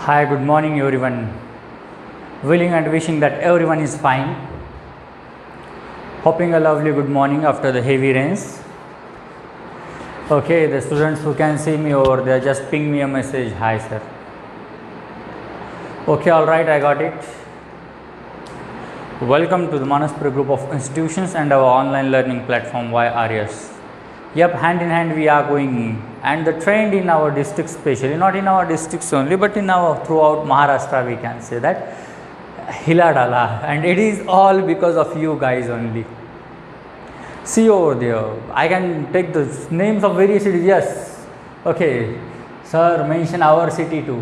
Hi, good morning everyone. Willing and wishing that everyone is fine. Hoping a lovely good morning after the heavy rains. Okay, the students who can see me over there, just ping me a message. Hi sir. Okay, alright, I got it. Welcome to the Manaspur group of institutions and our online learning platform YRS. Yep, hand in hand we are going, and the trend in our district, especially not in our districts only but in our throughout Maharashtra, we can say that hila dala, and it is all because of you guys only. See over there, I can take the names of various cities. Yes, okay sir, mention our city too.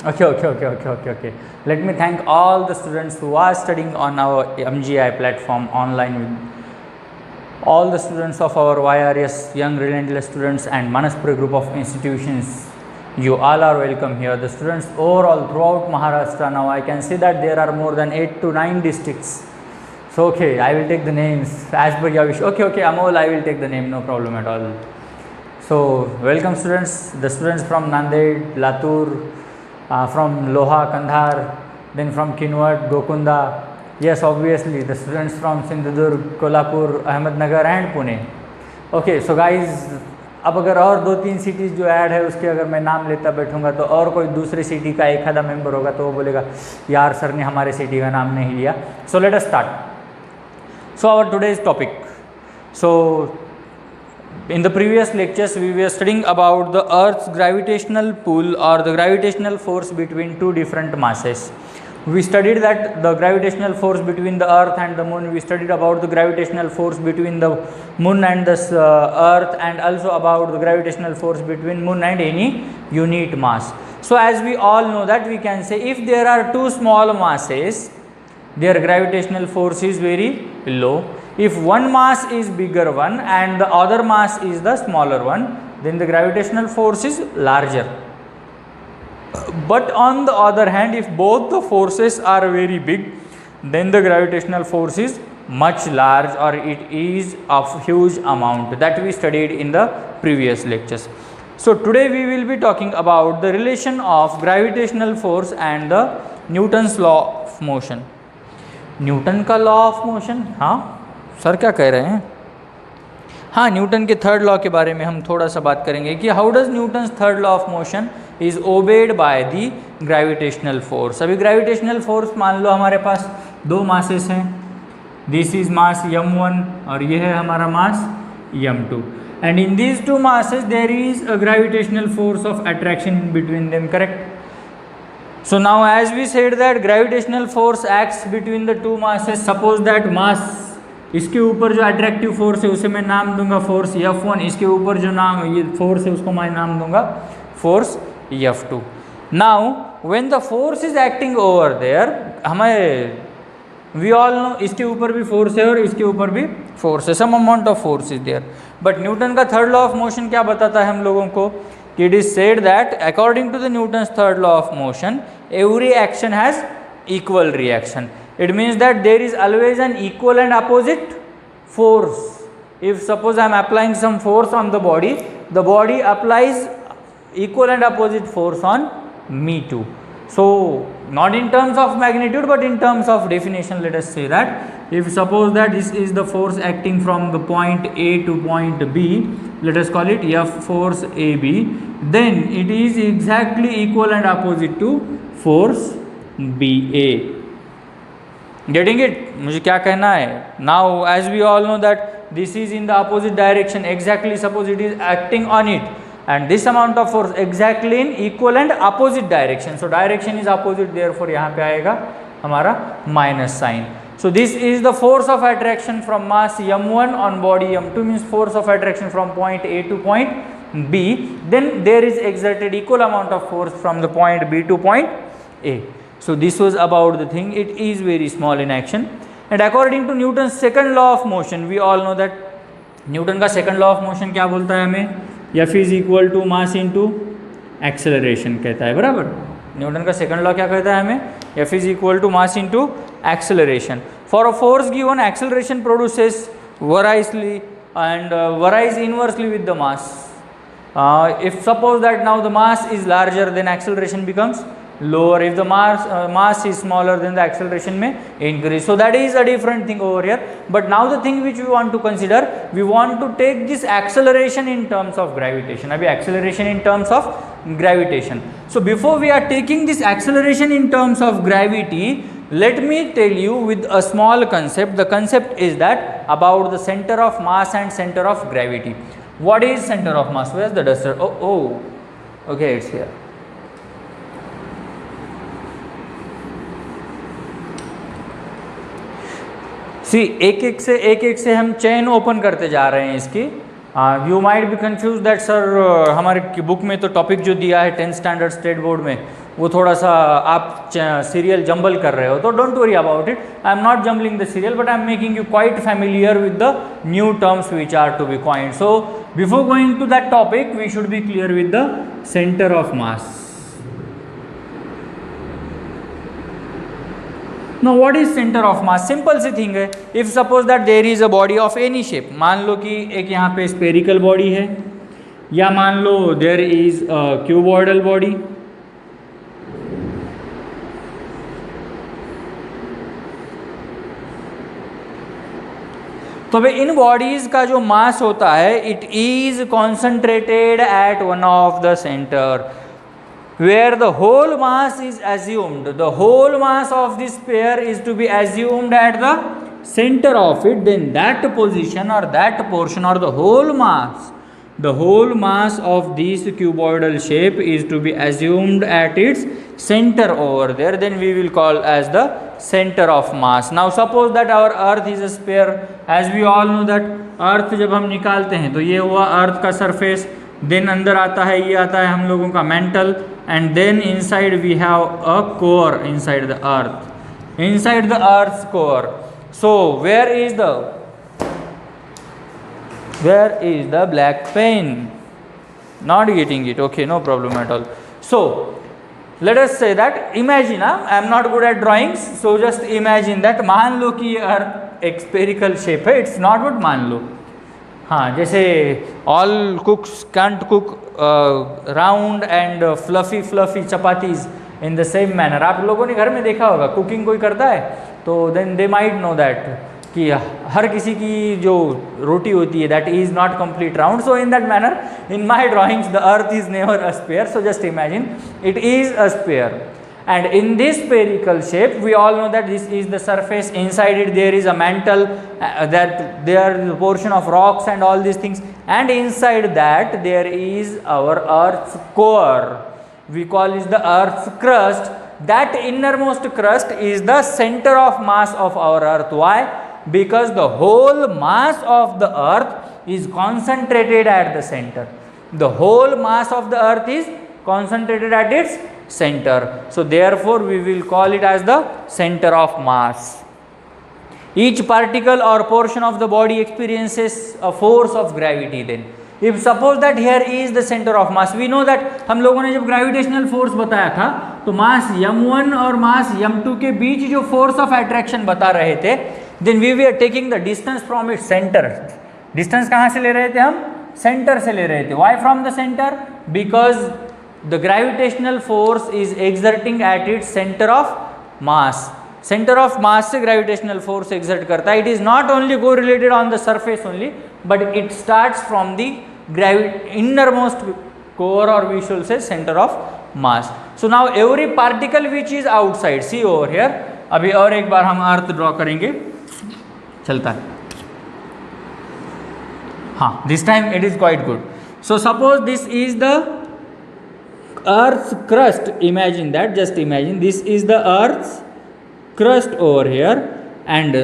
Okay. Let me thank all the students who are studying on our MGI platform online with all the students of our YRS, Young Relentless Students and Manaspur group of institutions. You all are welcome here. The students overall throughout Maharashtra, now I can see that there are more than 8 to 9 districts. So okay, I will take the names as per your wish. Okay, Amol, I will take the name, no problem at all. So welcome students, the students from Nanded, Latur, from Loha, Kandhar, then from Kinwat, Gokunda. Yes, obviously the students from Sindhudurg, Kolhapur, Ahmednagar and Pune. Okay, so guys, अब अगर और 2-3 cities जो add है उसके अगर मैं नाम लेता बैठूंगा तो और कोई दूसरे सिटी का एक आधा मेंबर होगा तो वो बोलेगा यार सर ने हमारे सिटी का नाम नहीं लिया. So let us start. So our today's topic. So in the previous lectures we were studying about the earth's gravitational pull or the gravitational force between two different masses. We studied that the gravitational force between the earth and the moon. We studied about the gravitational force between the moon and the earth, and also about the gravitational force between moon and any unit mass. So as we all know that we can say if there are two small masses, their gravitational force is very low. If one mass is bigger one and the other mass is the smaller one, then the gravitational force is larger. But on the other hand, if both the forces are very big, then the gravitational force is much large, or it is of huge amount, that we studied in the previous lectures. So today we will be talking about the relation of gravitational force and the Newton's law of motion. Newton का law of motion, हाँ sir क्या कह रहे हैं? हाँ, Newton के third law के बारे में हम थोड़ा सा बात करेंगे कि how does Newton's third law of motion is obeyed by the gravitational force. अभी ग्रेविटेशनल फोर्स मान लो हमारे पास दो मासेस हैं. दिस इज मास m1 और ये है हमारा mass m2, and in these two masses there is a gravitational force of attraction in between them, correct? So now as we said that gravitational force acts between the two masses, suppose that mass, इसके ऊपर जो attractive force है उसे मैं नाम दूंगा force F1, इसके ऊपर जो नाम ये फोर्स है उसको मैं नाम दूंगा force F2. Now when the force is acting over there, हमें वी ऑल नो इसके ऊपर भी फोर्स है और इसके ऊपर भी फोर्स है, some amount of force is there. But Newton का थर्ड लॉ ऑफ मोशन क्या बताता है हम लोगों को? It is said that according to the Newton's third law of motion, every action has equal reaction. It means that there is always an equal and opposite force. If suppose I am applying some force on the body applies equal and opposite force on me too. So not in terms of magnitude but in terms of definition, let us say that if suppose that this is the force acting from the point A to point B, let us call it F force AB, then it is exactly equal and opposite to force BA. Getting it? मुझे क्या कहना है? Now as we all know that this is in the opposite direction, exactly suppose it is acting on it, and this amount of force exactly in equal and opposite direction. So direction is opposite, therefore यहाँ पे आएगा हमारा minus sign. So this is the force of attraction from mass m1 on body m2, means force of attraction from point A to point B. Then there is exerted equal amount of force from the point B to point A. So this was about the thing. It is very small in action. And according to Newton's second law of motion, we all know that Newton का second law of motion क्या बोलता है हमें? F is equal to mass into acceleration कहता है, बराबर. Newton का second law क्या कहता है हमें? F is equal to mass into acceleration. For a force given, acceleration produces variously and varies inversely with the mass. If suppose that now the mass is larger, then acceleration becomes lower. If the mass is smaller, then the acceleration may increase. So that is a different thing over here. But now the thing which we want to consider, we want to take this acceleration in terms of gravitation. Abhi acceleration in terms of gravitation. So before we are taking this acceleration in terms of gravity, let me tell you with a small concept. The concept is that about the center of mass and center of gravity. What is center of mass? Where is the duster? Oh, okay, it's here. सी एक एक से हम chain open करते जा रहे हैं इसकी. You might be confuse that sir हमारे बुक में तो टॉपिक जो दिया है 10th स्टैंडर्ड स्टेट बोर्ड में वो थोड़ा सा आप सीरियल जंबल कर रहे हो, तो don't worry about it. I am not jumbling the serial but I am making you quite familiar with the new terms which are to be coined. So before going to that topic we should be clear with the centre of mass. Now what is center of mass? Simple सी thing है. If suppose that there is a body of any shape, मान लो कि एक यहाँ पे spherical body है, या मान लो there is a cuboidal body. तो भाई इन बॉडीज का जो मास होता है it is concentrated at one of the centre where the whole mass is assumed. The whole mass of this sphere is to be assumed at the center of it. Then that position or that portion or the whole mass of this cuboidal shape is to be assumed at its center over there. Then we will call as the center of mass. Now suppose that our earth is a sphere. As we all know that earth जब हम निकालते हैं तो ये हुआ earth का surface. Then अंदर आता है, ये आता है हम लोगों का mantle, and then inside we have a core inside the earth, inside the earth core. So where is the black pen? Not getting it? Okay, no problem at all. So let us say that, imagine, I am not good at drawings, so just imagine that, मान लो कि ये earth एक spherical shape है. It's not good, मान लो. हाँ, जैसे all cooks can't cook round and fluffy chapatis in the same manner. आप लोगों ने घर में देखा होगा, कुकिंग कोई करता है तो then they might know that कि हर किसी की जो रोटी होती है that is not complete round. So in that manner in my drawings the earth is never a sphere. So just imagine it is a sphere. And in this spherical shape, we all know that this is the surface. Inside it, there is a mantle, that there is a portion of rocks and all these things. And inside that, there is our Earth's core. We call it the Earth's crust. That innermost crust is the center of mass of our Earth. Why? Because the whole mass of the Earth is concentrated at the center. The whole mass of the Earth is concentrated at its center. So therefore we will call it as the center of mass. Each particle or portion of the body experiences a force of gravity. Then if suppose that here is the center of mass, we know that हम लोगों ने जब gravitational force बताया था तो मास m1 और मास m2 के बीच जो force of attraction बता रहे थे, then we were taking the distance from its center. Distance कहाँ से ले रहे थे हम? Center से ले रहे थे. Why from the center? Because the gravitational force is exerting at its center of mass. Center of mass से gravitational force exert करता है. It is not only correlated on the surface only, but it starts from the innermost core, or we should say center of mass. So now every particle which is outside, see over here. अभी और एक बार हम अर्थ draw करेंगे, चलता है. हाँ, this time it is quite good. So suppose this is the Earth's crust. Imagine that, just imagine this is the Earth's crust over here, and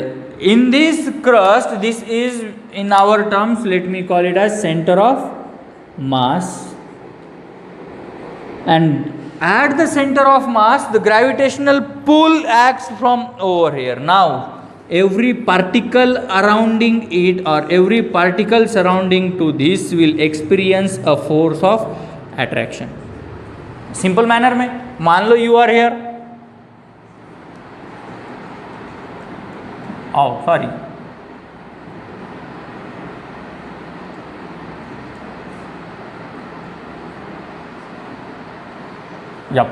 in this crust, this is in our terms, let me call it as center of mass. And at the center of mass, the gravitational pull acts from over here. Now every particle surrounding it, or every particle surrounding to this, will experience a force of attraction. Simple manner में मान लो you are here, sorry, yup.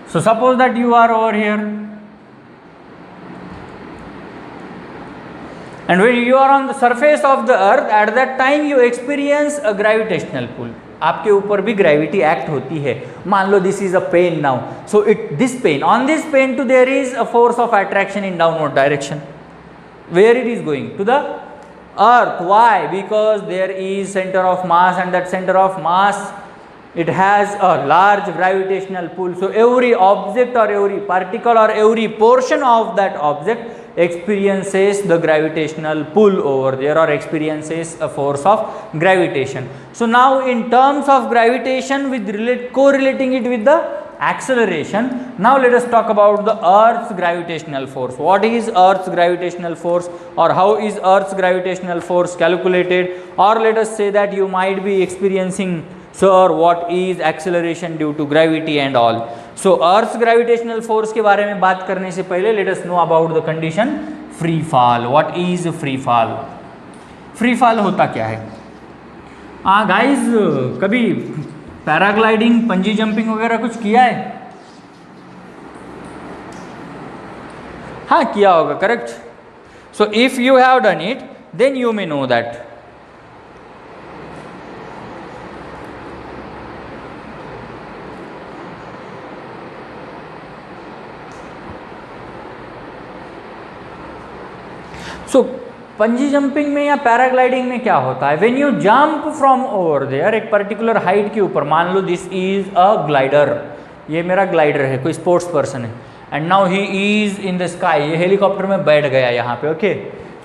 So suppose that you are over here, and when you are on the surface of the earth, at that time you experience a gravitational pull. आपके ऊपर भी gravity act होती है. मान लो this is a pen now, so it this pen, on this pen too there is a force of attraction in downward direction. Where it is going? To the earth. Why? Because there is center of mass, and that center of mass, it has a large gravitational pull. So every object or every particle or every portion of that object experiences the gravitational pull over there, or experiences a force of gravitation. So now in terms of gravitation, with correlating it with the acceleration, now let us talk about the earth's gravitational force. What is earth's gravitational force, or how is earth's gravitational force calculated? Or let us say that you might be experiencing, sir, what is acceleration due to gravity and all. So earth's gravitational force के बारे में बात करने से पहले let us know about the condition free fall. What is free fall? free fall होता क्या है? गाइज कभी पैराग्लाइडिंग, पंजी जंपिंग वगैरह कुछ किया है? हाँ किया होगा, correct. So if you have done it then you may know that. So bungee jumping में या पैराग्लाइडिंग में क्या होता है? When you jump from over there, एक पर्टिकुलर हाइट के ऊपर, मान लो दिस इज अ ग्लाइडर, ये मेरा ग्लाइडर है, कोई स्पोर्ट्स पर्सन है, and now he is in the sky, ये हेलीकॉप्टर में बैठ गया यहाँ पे, okay,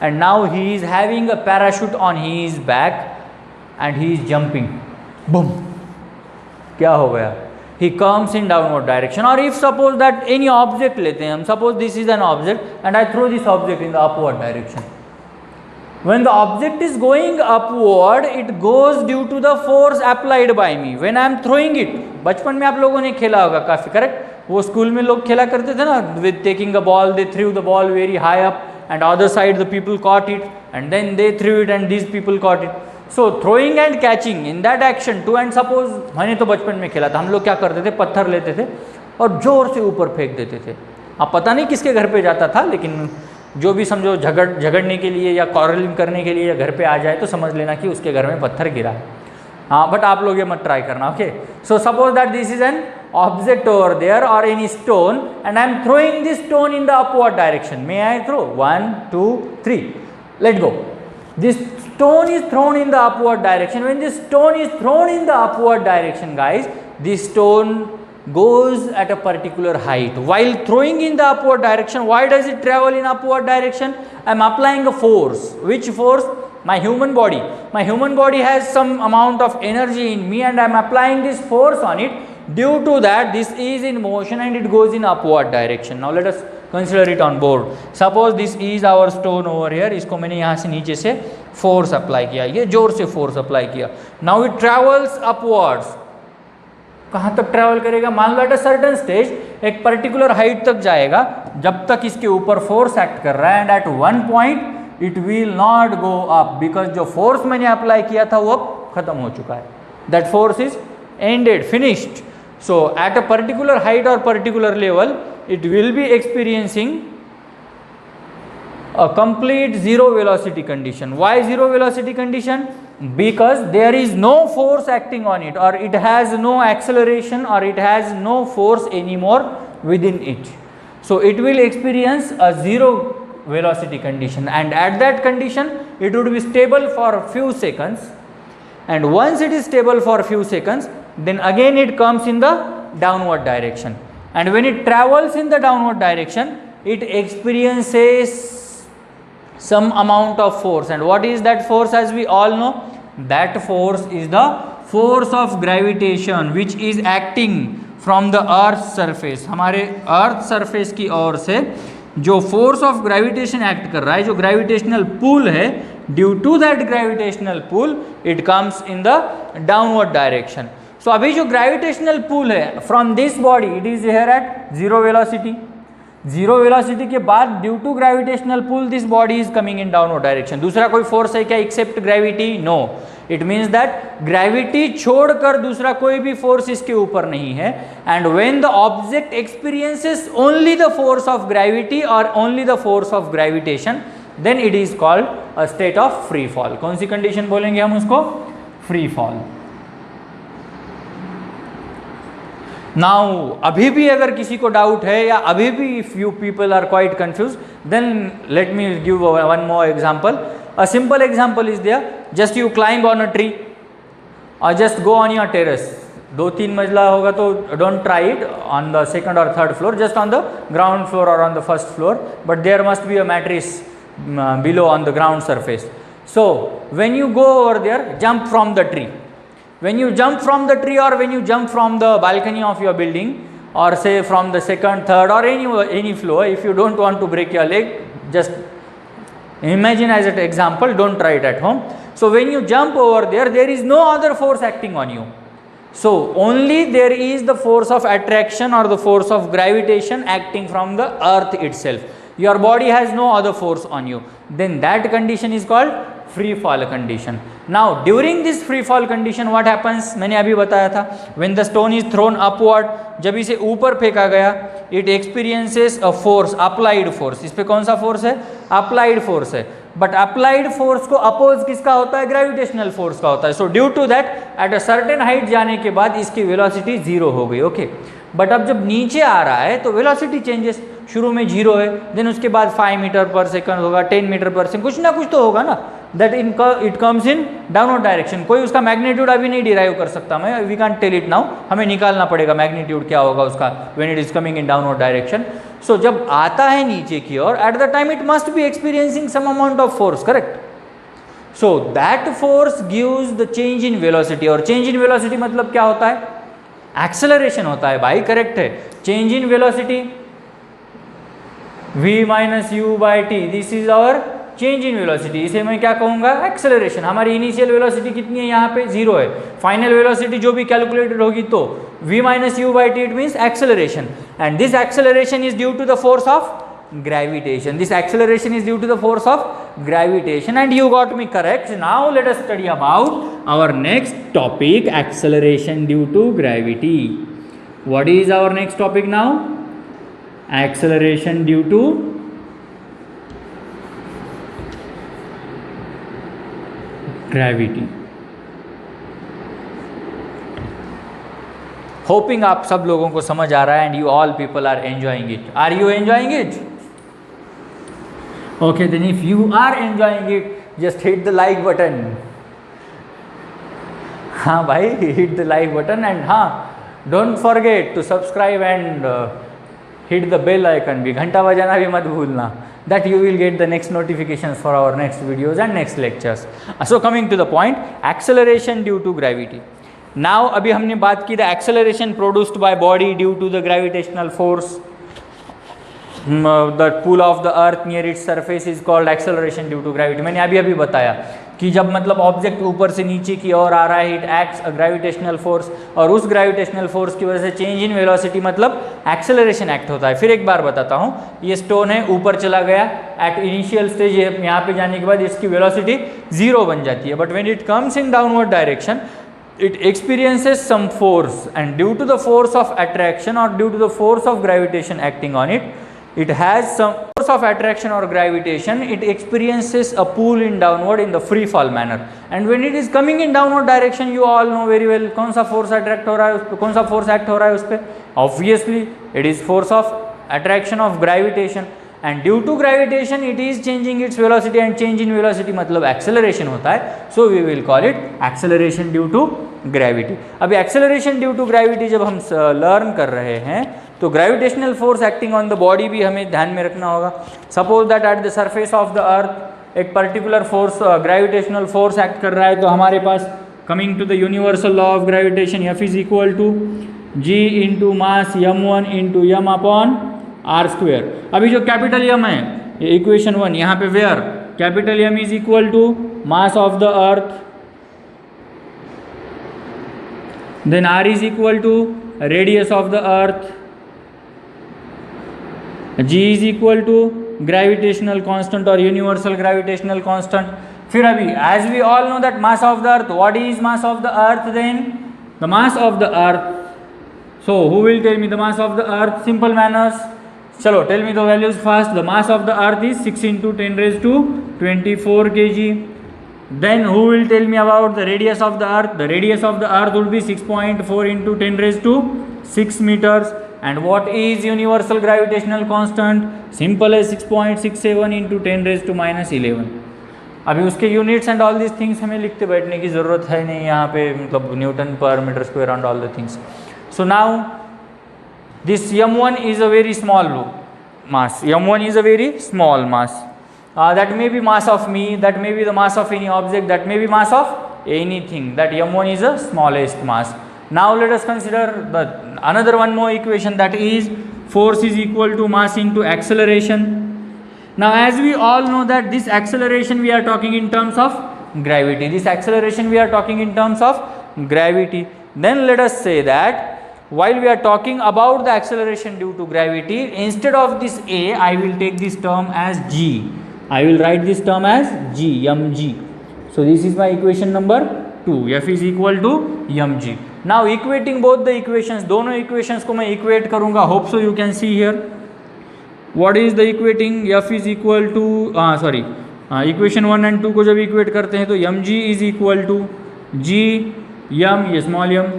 and now he is having a parachute on his back and he is jumping, boom, क्या हो गया? he comes in downward direction. Or if suppose that any object लेते हैं हम, suppose this is an object and I throw this object in the upward direction. When the object is going upward, it goes due to the force applied by me when I am throwing it. बचपन में आप लोगों ने खेला होगा काफ़ी, correct? वो school में लोग खेला करते थे ना, with taking a ball, they threw the ball very high up and other side the people caught it and then they threw it and these people caught it. So throwing and catching in that action too, and suppose मैंने तो बचपन में खेला था, हम लोग क्या करते थे, पत्थर लेते थे और जोर से ऊपर फेंक देते थे. अब पता नहीं किसके घर पे जाता था, लेकिन जो भी समझो झगड़ने के लिए या कॉरलिंग करने के लिए या घर पे आ जाए तो समझ लेना कि उसके घर में पत्थर गिरा है. हाँ, बट आप लोग ये मत ट्राई करना, okay. So suppose that this is an object over there और any stone and I am throwing this stone in the upward direction. May I throw 1 2 3, let go. This stone is thrown in the upward direction. When this stone is thrown in the upward direction, guys, this stone goes at a particular height. While throwing in the upward direction, why does it travel in upward direction? I am applying a force. Which force? My human body. My human body has some amount of energy in me and I am applying this force on it. Due to that, this is in motion and it goes in upward direction. Now let us consider it on board. Suppose this is our stone over here. इसको मैंने यहाँ से नीचे से force apply किया, ये जोर से force apply किया. Now it travels upwards. कहाँ तक ट्रैवल करेगा? मान लो एट अ सर्टन स्टेज एक पर्टिकुलर हाइट तक जाएगा, जब तक इसके ऊपर फोर्स एक्ट कर रहा है, and at one point it will not go up, because जो फोर्स मैंने अप्लाई किया था वो अब खत्म हो चुका है. That force is ended, finished. So at a particular height और particular level it will be experiencing a complete zero velocity condition. Why zero velocity condition? Because there is no force acting on it, or it has no acceleration, or it has no force anymore within it. So it will experience a zero velocity condition, and at that condition it would be stable for a few seconds, and once it is stable for a few seconds, then again it comes in the downward direction. And when it travels in the downward direction, it experiences some amount of force. And what is that force? As we all know, that force is the force of gravitation, which is acting from the earth's surface. हमारे earth surface की ओर से जो force of gravitation act कर रहा है, जो gravitational pull है, due to that gravitational pull it comes in the downward direction. So अभी जो ग्रेविटेशनल पुल है from this body, it is here at zero velocity. Zero velocity के बाद due to gravitational pull this body is coming in downward direction. दूसरा कोई force है क्या except gravity? No, it means that gravity छोड़कर दूसरा कोई भी फोर्स इसके ऊपर नहीं है। And when the object experiences only the force of gravity और only the force of gravitation, then it is called a state of free fall. कौन सी कंडीशन बोलेंगे हम उसको? Free fall. नाउ अभी भी अगर किसी को डाउट है या अभी भी few people are quite confuse, then let me give one more example. A simple example is there, just you climb on a tree और just go on your terrace. 2-3 मंजिला होगा तो don't try it on the second और third floor, just on the ground floor और on the first floor, but there must be a mattress below on the ground surface. So when you go over there, jump from the tree. When you jump from the tree or when you jump from the balcony of your building, or say from the second, third or any floor, if you don't want to break your leg, just imagine as an example, don't try it at home. So when you jump over there, there is no other force acting on you. So only there is the force of attraction or the force of gravitation acting from the earth itself. Your body has no other force on you. Then that condition is called free fall condition. Now during this free fall condition what happens? मैंने अभी बताया था, when the stone is thrown upward, जब इसे ऊपर फेंका गया, it experiences a force, applied force. इस पे कौन सा force है? applied force है। बट अप्लाइड फोर्स को अपोज किसका होता है? ग्रेविटेशनल फोर्स का होता है। So due to that at a certain height जाने के बाद इसकी वेलोसिटी 0 हो गई। ओके, बट अब जब नीचे आ रहा है तो वेलोसिटी चेंजेस, शुरू में 0 है, देन उसके बाद 5 मीटर पर सेकंड होगा, 10 मीटर पर सेकंड, कुछ ना कुछ तो होगा ना, that it comes in downward direction. कोई उसका मैग्नीट्यूड अभी नहीं डिराइव कर सकता मैं, we can't tell it now, हमें निकालना पड़ेगा मैग्नीट्यूड क्या होगा उसका when it is coming in downward direction. So जब आता है नीचे की ओर, at the time it must be experiencing some amount of force, correct? So that force gives the change in velocity, और चेंज इन वेलोसिटी मतलब क्या होता है? एक्सेलरेशन होता है भाई, करेक्ट है। Change in velocity v minus u by t, this is our change in velocity. इसे मैं क्या कहूँगा? एक्सेलरेशन। हमारी इनिशियल वेलोसिटी कितनी है? यहाँ पे 0 है। फाइनल वेलोसिटी जो भी कैलकुलेटेड होगी तो v minus u by t, it means acceleration, and this acceleration is due to the force of gravitation. This acceleration is due to the force of gravitation, and you got me correct. Now let us study about our next topic, acceleration due to gravity. What is our next topic now? Acceleration due to gravity. Hoping आप सब लोगों को समझ आ रहा है, and you all people are enjoying it. Are you enjoying it? Okay, then if you are enjoying it, just hit the like button. हाँ भाई, hit the like button, and हाँ, don't forget to subscribe and hit the bell icon भी, घंटा बजाना भी मत भूलना, that you will get the next notifications for our next videos and next lectures. So coming to the point, acceleration due to gravity. Now अभी हमने बात की the acceleration produced by body due to the gravitational force. The pull of the earth near its surface is called acceleration due to gravity. मैंने अभी बताया कि जब मतलब ऑब्जेक्ट ऊपर से नीचे की ओर आ रहा है, it acts a gravitational force, और उस ग्रेविटेशनल फोर्स की वजह से चेंज इन वेलोसिटी मतलब एक्सेलरेशन एक्ट होता है। फिर एक बार बताता हूँ, ये स्टोन है, ऊपर चला गया, एट इनिशियल स्टेज यहाँ पे जाने के बाद इसकी वेलोसिटी 0 बन जाती है, but when it comes in downward direction it experiences some force, and due to the force of attraction or due to the force of gravitation acting on it, it has some force of attraction or gravitation, it experiences a pull in downward in the free fall manner, and when it is coming in downward direction, you all know very well कौन सा force attract हो रहा है उस पे, कौन सा force act हो रहा है उस पे? Obviously it is force of attraction of gravitation, and due to gravitation it is changing its velocity, and change in velocity मतलब acceleration होता है, so we will call it acceleration due to gravity. अभी acceleration due to gravity जब हम learn कर रहे हैं तो gravitational force acting on the body भी हमें ध्यान में रखना होगा. Suppose that at the surface of the earth एक particular force gravitational force act कर रहा है, तो हमारे पास coming to the universal law of gravitation, F is equal to g into mass m1 into m upon r square. अभी जो capital m है, equation 1 यहाँ पे where capital M is equal to mass of the earth, then r is equal to radius of the earth, g is equal to gravitational constant और universal gravitational constant. फिर अभी as we all know that mass of the earth, what is mass of the earth then? The mass of the earth. So who will tell me the mass of the earth? Simple manners. Chalo, tell me the values first. The mass of the earth is 6 into 10 raised to 24 kg. Then who will tell me about the radius of the earth? The radius of the earth would be 6.4 into 10 raised to 6 meters. And what is universal gravitational constant? Simple as 6.67 into 10 raised to minus 11. अभी उसके units and all this things हमें लिखते बैठने की ज़रूरत है नहीं यहाँ पे, मतलब न्यूटन पर metre square and all the things. So now this m1 is a very small mass. M1 is a very small mass. That may be mass of me, that may be the mass of any object, that may be mass of anything. That m1 is the smallest mass. Now let us consider another one more equation, that is force is equal to mass into acceleration. Now as we all know that this acceleration we are talking in terms of gravity. This acceleration we are talking in terms of gravity. Then let us say that while we are talking about the acceleration due to gravity, instead of this a, I will take this term as g. I will write this term as g, mg. So this is my equation number 2. F is equal to mg. Now equating both the equations, दोनों equations को मैं equate करूँगा. Hope so you can see here. What is the equating? F is equal to equation 1 and 2 को जब equate करते हैं तो mg is equal to g m, ये small m,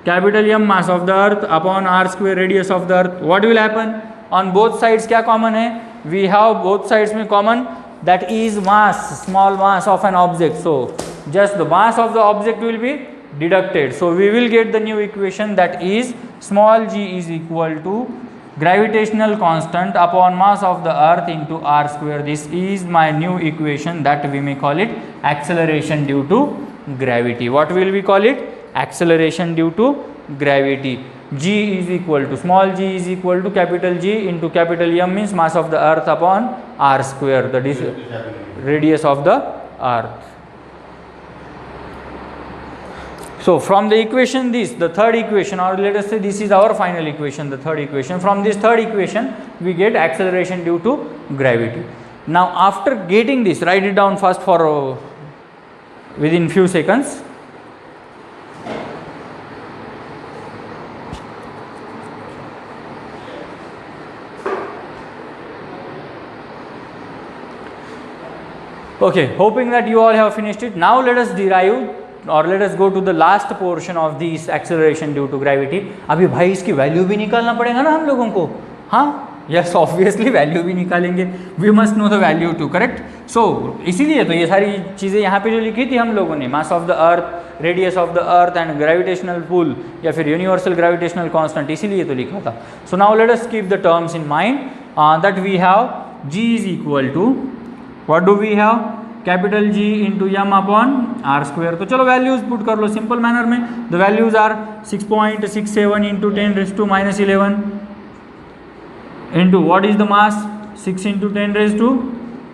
capital M mass of the earth upon r square radius of the earth. What will happen? On both sides क्या common है? We have both sides में common, that is mass, small mass of an object. So just the mass of the object will be deducted. So we will get the new equation, that is small g is equal to gravitational constant upon mass of the earth into r square. This is my new equation that we may call it acceleration due to gravity. What will we call it? Acceleration due to gravity. G is equal to, small g is equal to capital G into capital M, means mass of the earth upon r square, the radius of the earth. So from the equation this, the third equation, or let us say this is our final equation, the third equation. From this third equation we get acceleration due to gravity. Now after getting this, write it down first for within few seconds. Okay, hoping that you all have finished it. Now let us derive or let us go to the last portion of this acceleration due to gravity. अभी भाई इसकी value भी निकालना पड़ेगा ना हम लोगों को. हाँ, यस ऑब्वियसली वैल्यू भी निकालेंगे. We must know the value too, correct. So इसीलिए तो ये सारी चीज़ें यहाँ पे जो लिखी थी हम लोगों ने, mass of the earth, radius of the earth and gravitational pull या फिर यूनिवर्सल ग्रेविटेशनल कांस्टेंट, इसीलिए तो लिखा था. So now let us keep the terms in mind that we have g is equal to, what do we have? Capital G into M upon R square. तो चलो values put कर लो simple manner में. The values are 6.67 into 10 raise to minus 11 into what is the mass 6 into 10 raise to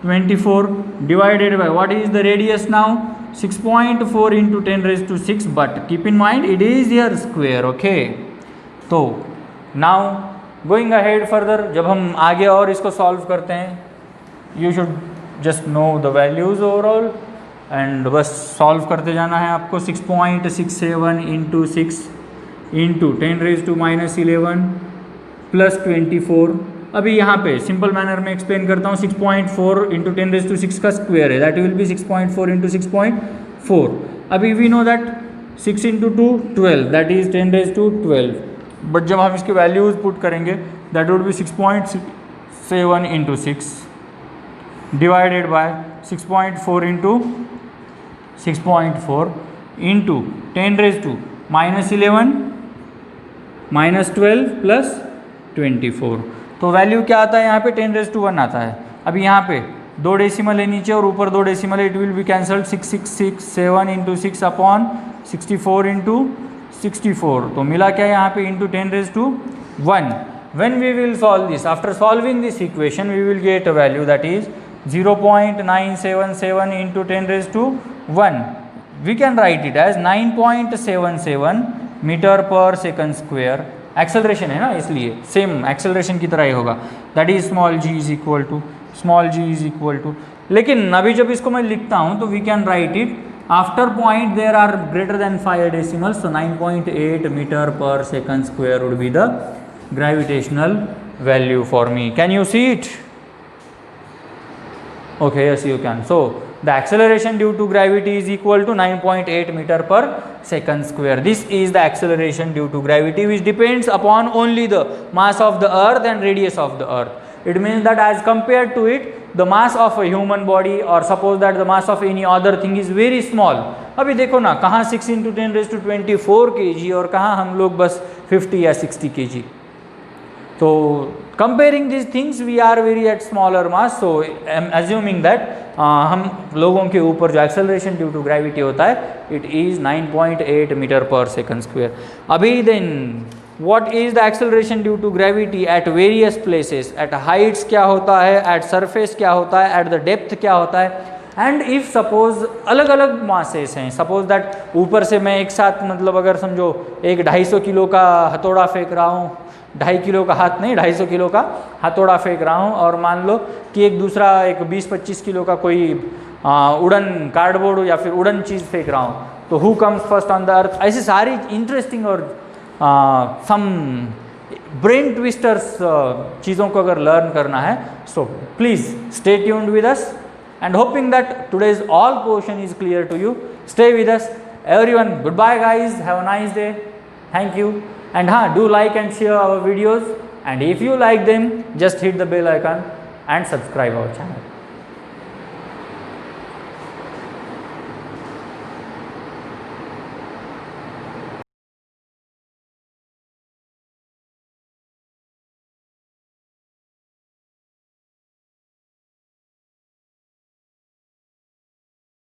24 divided by what is the radius now 6.4 into 10 raise to 6, but keep in mind it is your square. Okay, तो now going ahead further, जब हम आगे और इसको solve करते हैं, you should just know the values overall and बस solve करते जाना है आपको. 6.67 into 6 into 10 raise to minus 11 plus 24. अभी यहाँ पे सिंपल मैनर में एक्सप्लेन करता हूँ. 6.4 इंटू 10 रेज टू 6 का स्क्वायर है, दैट विल बी 6.4 इंटू 6.4. अभी we know that 6 into 2 12, that is 10 raise to 12. But जब हम इसके वैल्यूज पुट करेंगे that would be 6.7 into 6 divided by 6.4 into 6.4 into 10 raised to minus 11 minus 12 plus 24. तो value क्या आता है यहाँ पे? 10 raised to 1 आता है. अभी यहाँ पे 2 डेसिमल है नीचे और ऊपर 2 डेसिमल है, it will be cancelled. 667 into 6 upon 64 into 64. तो मिला क्या यहाँ पे? Into 10 raised to 1. When we will solve this, after solving this equation, we will get a value that is 0.977 into 10 raised to 1. We can write it as 9.77 meter per second square acceleration है ना, इसलिए same acceleration की तरह ही होगा, that is small g is equal to, लेकिन अभी जब इसको मैं लिखता हूँ तो we can write it after point there are greater than 5 decimals, so 9.8 metre per second square would be the gravitational value for me. Can you see it? Okay, yes you can. So the acceleration due to gravity is equal to 9.8 meter per second square. This is the acceleration due to gravity, which depends upon only the mass of the earth and radius of the earth. It means that as compared to it, the mass of a human body, or suppose that the mass of any other thing is very small. अभी देखो ना, कहाँ 6 into 10 raised to 24 kg और कहाँ हम लोग बस 50 या 60 kg. तो comparing these things we are very at smaller mass, so I am assuming that हम लोगों के ऊपर जो acceleration due to gravity होता है it is 9.8 meter per second square. अभी then what is the acceleration due to gravity at various places, at heights क्या होता है, at surface क्या होता है, at the depth क्या होता है, एंड इफ़ सपोज अलग अलग मासेस हैं, सपोज दैट ऊपर से मैं एक साथ मतलब अगर समझो एक 250 किलो का हथौड़ा फेंक रहा हूँ, 2.5 किलो का हाथ नहीं 250 किलो का हथौड़ा फेंक रहा हूँ, और मान लो कि एक दूसरा एक 20-25 किलो का कोई उड़न कार्डबोर्ड या फिर उड़न चीज़ फेंक रहा हूँ, तो who comes first on the earth, ऐसी सारी इंटरेस्टिंग और सम ब्रेन ट्विस्टर्स चीज़ों को अगर लर्न करना है, so please stay tuned with us, and hoping that today's all portion is clear to you. Stay with us everyone. Goodbye guys, have a nice day, thank you, and do like and share our videos, and if you like them just hit the bell icon and subscribe our channel.